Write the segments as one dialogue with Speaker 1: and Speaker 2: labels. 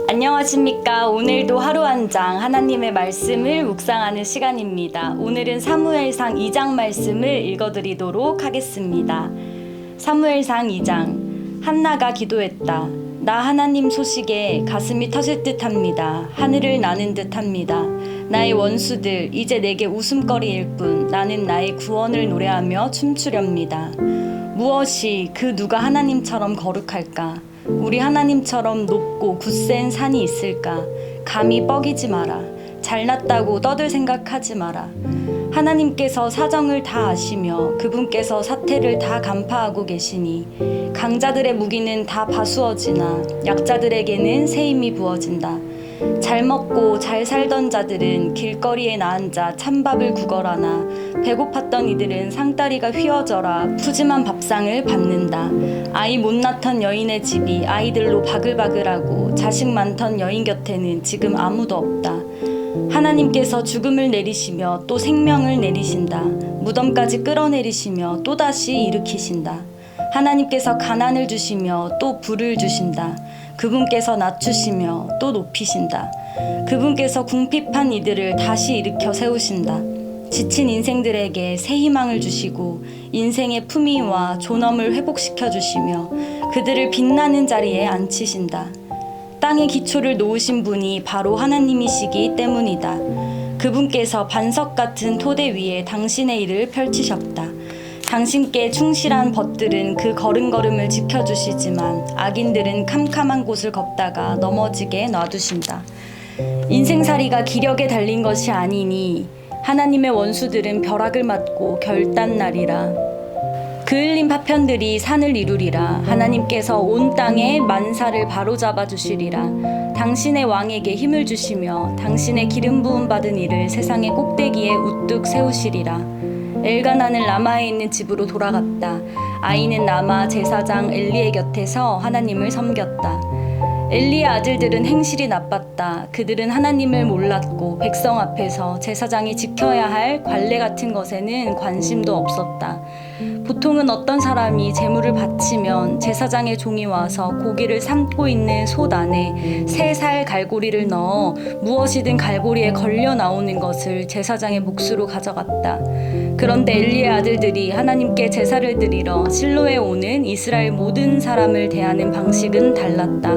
Speaker 1: 안녕하십니까. 오늘도 하루 한 장 하나님의 말씀을 묵상하는 시간입니다. 오늘은 사무엘상 2장 말씀을 읽어드리도록 하겠습니다. 사무엘상 2장. 한나가 기도했다. 나 하나님 소식에 가슴이 터질 듯합니다. 하늘을 나는 듯합니다. 나의 원수들 이제 내게 웃음거리일 뿐 나는 나의 구원을 노래하며 춤추렵니다. 무엇이 그 누가 하나님처럼 거룩할까? 우리 하나님처럼 높고 굳센 산이 있을까? 감히 뻐기지 마라. 잘났다고 떠들 생각하지 마라. 하나님께서 사정을 다 아시며 그분께서 사태를 다 간파하고 계시니 강자들의 무기는 다 파수어지나 약자들에게는 새 힘이 부어진다. 잘 먹고 잘 살던 자들은 길거리에 나앉아 찬밥을 구걸하나 배고팠던 이들은 상다리가 휘어져라 푸짐한 밥상을 받는다. 아이 못 낳던 여인의 집이 아이들로 바글바글하고 자식 많던 여인 곁에는 지금 아무도 없다. 하나님께서 죽음을 내리시며 또 생명을 내리신다. 무덤까지 끌어내리시며 또다시 일으키신다. 하나님께서 가난을 주시며 또 부를 주신다. 그분께서 낮추시며 또 높이신다. 그분께서 궁핍한 이들을 다시 일으켜 세우신다. 지친 인생들에게 새 희망을 주시고 인생의 품위와 존엄을 회복시켜 주시며 그들을 빛나는 자리에 앉히신다. 땅의 기초를 놓으신 분이 바로 하나님이시기 때문이다. 그분께서 반석 같은 토대 위에 당신의 일을 펼치셨다. 당신께 충실한 벗들은 그 걸음걸음을 지켜주시지만 악인들은 캄캄한 곳을 걷다가 넘어지게 놔두신다. 인생살이가 기력에 달린 것이 아니니 하나님의 원수들은 벼락을 맞고 결단나리라. 그 흘린 파편들이 산을 이루리라. 하나님께서 온 땅에 만사를 바로잡아 주시리라. 당신의 왕에게 힘을 주시며 당신의 기름 부음 받은 이를 세상의 꼭대기에 우뚝 세우시리라. 엘가나는 라마에 있는 집으로 돌아갔다. 아이는 라마 제사장 엘리의 곁에서 하나님을 섬겼다. 엘리의 아들들은 행실이 나빴다. 그들은 하나님을 몰랐고 백성 앞에서 제사장이 지켜야 할 관례 같은 것에는 관심도 없었다. 보통은 어떤 사람이 제물을 바치면 제사장의 종이 와서 고기를 삶고 있는 솥 안에 3살 갈고리를 넣어 무엇이든 갈고리에 걸려 나오는 것을 제사장의 몫으로 가져갔다. 그런데 엘리의 아들들이 하나님께 제사를 드리러 실로에 오는 이스라엘 모든 사람을 대하는 방식은 달랐다.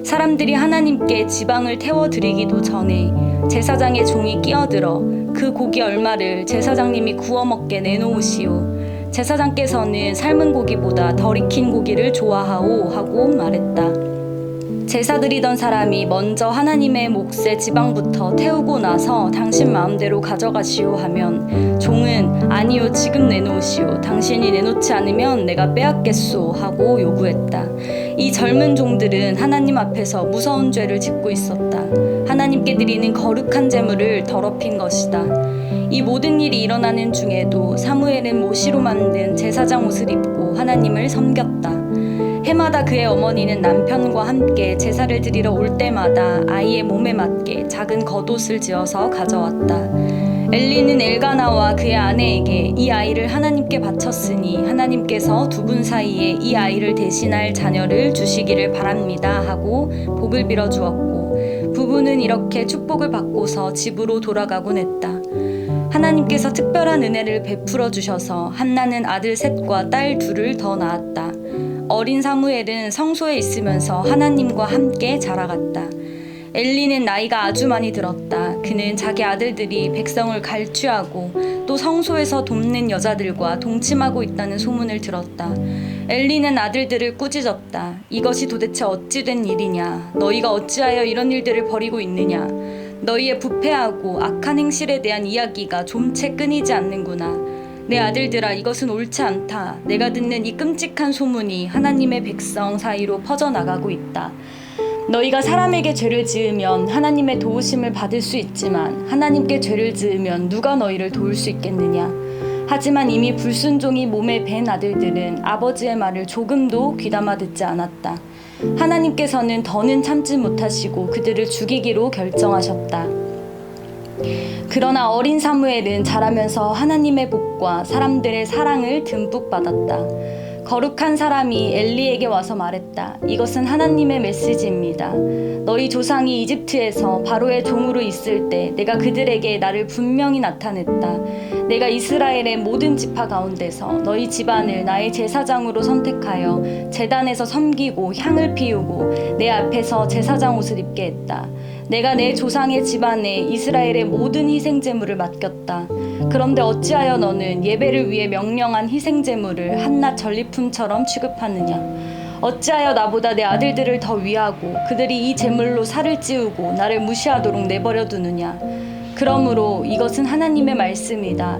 Speaker 1: 사람들이 하나님께 지방을 태워드리기도 전에 제사장의 종이 끼어들어 그 고기 얼마를 제사장님이 구워 먹게 내놓으시오. 제사장께서는 삶은 고기보다 덜 익힌 고기를 좋아하오 하고 말했다. 제사 드리던 사람이 먼저 하나님의 몫의 지방부터 태우고 나서 당신 마음대로 가져가시오 하면 종은 아니요 지금 내놓으시오. 당신이 내놓지 않으면 내가 빼앗겠소 하고 요구했다. 이 젊은 종들은 하나님 앞에서 무서운 죄를 짓고 있었다. 하나님께 드리는 거룩한 제물을 더럽힌 것이다. 이 모든 일이 일어나는 중에도 사무엘은 모시로 만든 제사장 옷을 입고 하나님을 섬겼다. 해마다 그의 어머니는 남편과 함께 제사를 드리러 올 때마다 아이의 몸에 맞게 작은 겉옷을 지어서 가져왔다. 엘리는 엘가나와 그의 아내에게 이 아이를 하나님께 바쳤으니 하나님께서 두 분 사이에 이 아이를 대신할 자녀를 주시기를 바랍니다 하고 복을 빌어 주었고 부부는 이렇게 축복을 받고서 집으로 돌아가곤 했다. 하나님께서 특별한 은혜를 베풀어 주셔서 한나는 아들 셋과 딸 둘을 더 낳았다. 어린 사무엘은 성소에 있으면서 하나님과 함께 자라갔다. 엘리는 나이가 아주 많이 들었다. 그는 자기 아들들이 백성을 갈취하고 또 성소에서 돕는 여자들과 동침하고 있다는 소문을 들었다. 엘리는 아들들을 꾸짖었다. 이것이 도대체 어찌 된 일이냐? 너희가 어찌하여 이런 일들을 벌이고 있느냐? 너희의 부패하고 악한 행실에 대한 이야기가 좀채 끊이지 않는구나. 내 아들들아 이것은 옳지 않다. 내가 듣는 이 끔찍한 소문이 하나님의 백성 사이로 퍼져나가고 있다. 너희가 사람에게 죄를 지으면 하나님의 도우심을 받을 수 있지만 하나님께 죄를 지으면 누가 너희를 도울 수 있겠느냐. 하지만 이미 불순종이 몸에 밴 아들들은 아버지의 말을 조금도 귀담아 듣지 않았다. 하나님께서는 더는 참지 못하시고 그들을 죽이기로 결정하셨다. 그러나 어린 사무엘은 자라면서 하나님의 복과 사람들의 사랑을 듬뿍 받았다. 거룩한 사람이 엘리에게 와서 말했다. 이것은 하나님의 메시지입니다. 너희 조상이 이집트에서 바로의 종으로 있을 때 내가 그들에게 나를 분명히 나타냈다. 내가 이스라엘의 모든 지파 가운데서 너희 집안을 나의 제사장으로 선택하여 제단에서 섬기고 향을 피우고 내 앞에서 제사장 옷을 입게 했다. 내가 내 조상의 집안에 이스라엘의 모든 희생제물을 맡겼다. 그런데 어찌하여 너는 예배를 위해 명령한 희생제물을 한낱 전리품처럼 취급하느냐? 어찌하여 나보다 내 아들들을 더 위하고 그들이 이 제물로 살을 찌우고 나를 무시하도록 내버려 두느냐? 그러므로 이것은 하나님의 말씀이다.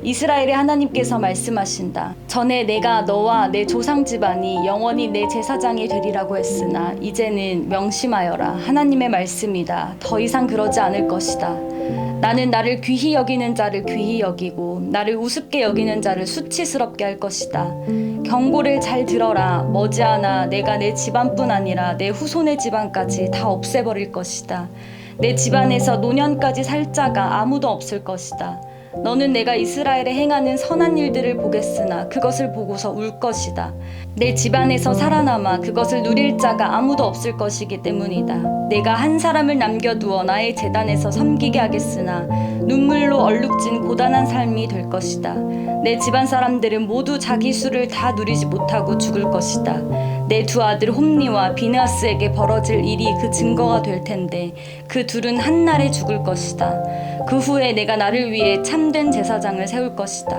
Speaker 1: 이스라엘의 하나님께서 말씀하신다. 전에 내가 너와 내 조상 집안이 영원히 내 제사장이 되리라고 했으나 이제는 명심하여라. 하나님의 말씀이다. 더 이상 그러지 않을 것이다. 나는 나를 귀히 여기는 자를 귀히 여기고 나를 우습게 여기는 자를 수치스럽게 할 것이다. 경고를 잘 들어라. 머지않아 내가 내 집안뿐 아니라 내 후손의 집안까지 다 없애버릴 것이다. 내 집안에서 노년까지 살 자가 아무도 없을 것이다. 너는 내가 이스라엘에 행하는 선한 일들을 보겠으나 그것을 보고서 울 것이다. 내 집안에서 살아남아 그것을 누릴 자가 아무도 없을 것이기 때문이다. 내가 한 사람을 남겨두어 나의 제단에서 섬기게 하겠으나 눈물로 얼룩진 고단한 삶이 될 것이다. 내 집안 사람들은 모두 자기 수를 다 누리지 못하고 죽을 것이다. 내 두 아들 홈니와 비느하스에게 벌어질 일이 그 증거가 될 텐데 그 둘은 한날에 죽을 것이다. 그 후에 내가 나를 위해 참된 제사장을 세울 것이다.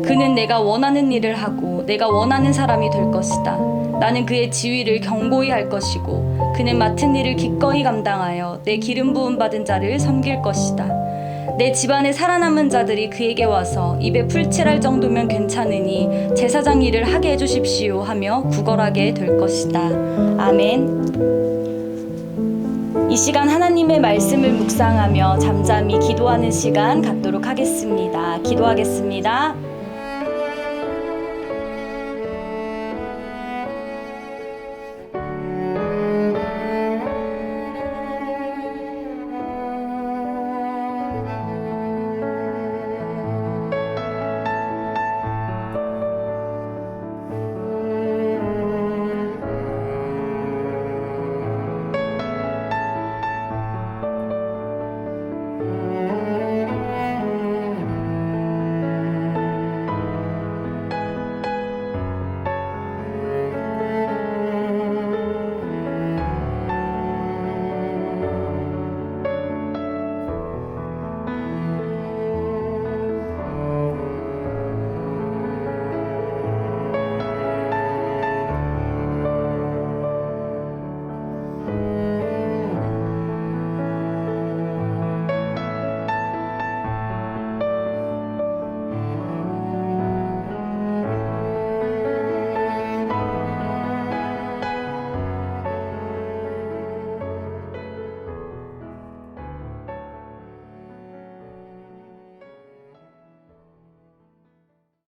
Speaker 1: 그는 내가 원하는 일을 하고 내가 원하는 사람이 될 것이다. 나는 그의 지위를 경고히 할 것이고 그는 맡은 일을 기꺼이 감당하여 내 기름 부음 받은 자를 섬길 것이다. 내 집안에 살아남은 자들이 그에게 와서 입에 풀칠할 정도면 괜찮으니 제사장 일을 하게 해주십시오 하며 구걸하게 될 것이다. 아멘. 이 시간 하나님의 말씀을 묵상하며 잠잠히 기도하는 시간 갖도록 하겠습니다. 기도하겠습니다.